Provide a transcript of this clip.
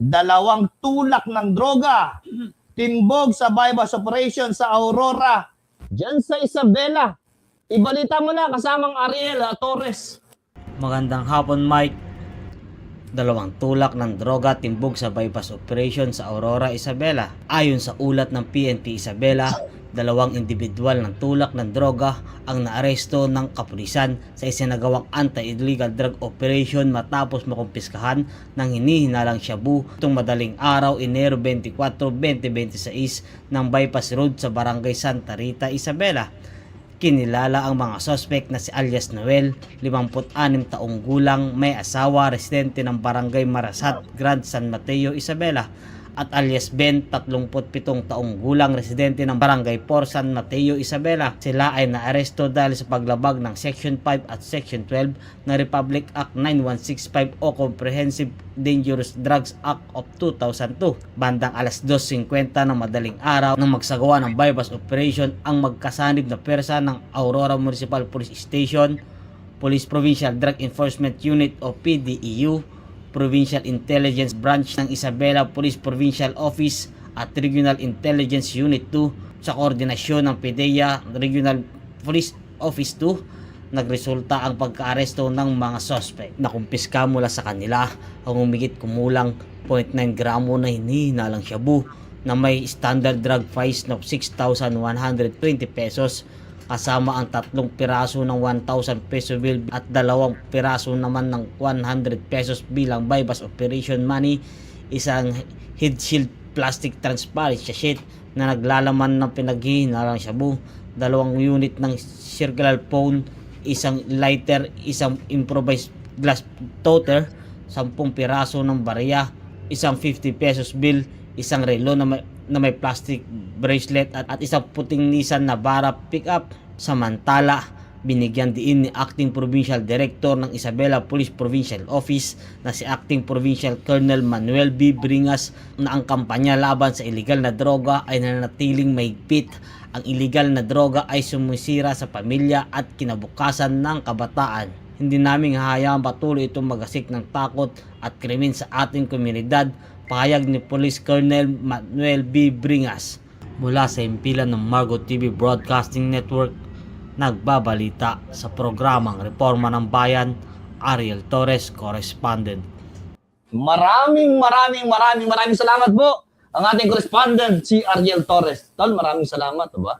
Dalawang tulak ng droga. Tinbog sa bypass operation sa Aurora. Diyan sa Isabela. Ibalita mo na kasamang Ariel Torres. Magandang hapon, Mike. Dalawang tulak ng droga timbog sa bypass operation sa Aurora, Isabela. Ayon sa ulat ng PNP Isabela, dalawang individual ng tulak ng droga ang naaresto ng kapulisan sa isinagawang anti-illegal drug operation matapos makumpiskahan ng hinihinalang shabu itong madaling araw, Enero 24, 2026 ng bypass road sa Barangay Santa Rita, Isabela. Kinilala ang mga sospek na si alias Noel, 56 taong gulang, may asawa, residente ng Barangay Marasat, Grand San Mateo, Isabela, at alias Ben, 37 taong gulang, residente ng Barangay 4, San Mateo, Isabela. Sila ay naaresto dahil sa paglabag ng Section 5 at Section 12 ng Republic Act 9165 o Comprehensive Dangerous Drugs Act of 2002. Bandang alas 2:50 ng madaling araw nang magsagawa ng bypass operation ang magkasanib na pwersa ng Aurora Municipal Police Station, Police Provincial Drug Enforcement Unit o PDEU, Provincial Intelligence Branch ng Isabela Police Provincial Office at Regional Intelligence Unit 2 sa koordinasyon ng PDEA Regional Police Office 2, nagresulta ang pagkaaresto ng mga suspect. Nakumpiska mula sa kanila ang humigit kumulang 0.9 gramo na hinihinalang shabu na may standard drug price ng 6,120 pesos, kasama ang 3 piraso ng 1,000 peso bill at 2 piraso naman ng 100 pesos bilang bypass operation money, isang head shield plastic transparent sachet na naglalaman ng pinaghihinalang shabu, 2 unit ng circular phone, isang lighter, isang improvised glass toter, 10 piraso ng barya, isang 50 pesos bill, isang relo na may plastic bracelet at isang puting Nissan Navara pickup. Samantala, binigyan diin ni Acting Provincial Director ng Isabela Police Provincial Office na si Acting Provincial Colonel Manuel B. Bringas na ang kampanya laban sa illegal na droga ay nananatiling mahigpit. Ang illegal na droga ay sumisira sa pamilya at kinabukasan ng kabataan. Hindi namin hahayaan patuloy itong magasik ng takot at krimen sa ating komunidad, pahayag ni Police Colonel Manuel B. Bringas. Mula sa impilan ng Margo TV Broadcasting Network, nagbabalita sa programang Reforma ng Bayan, Ariel Torres, correspondent. Maraming salamat po ang ating correspondent si Ariel Torres. Tol, maraming salamat, ba?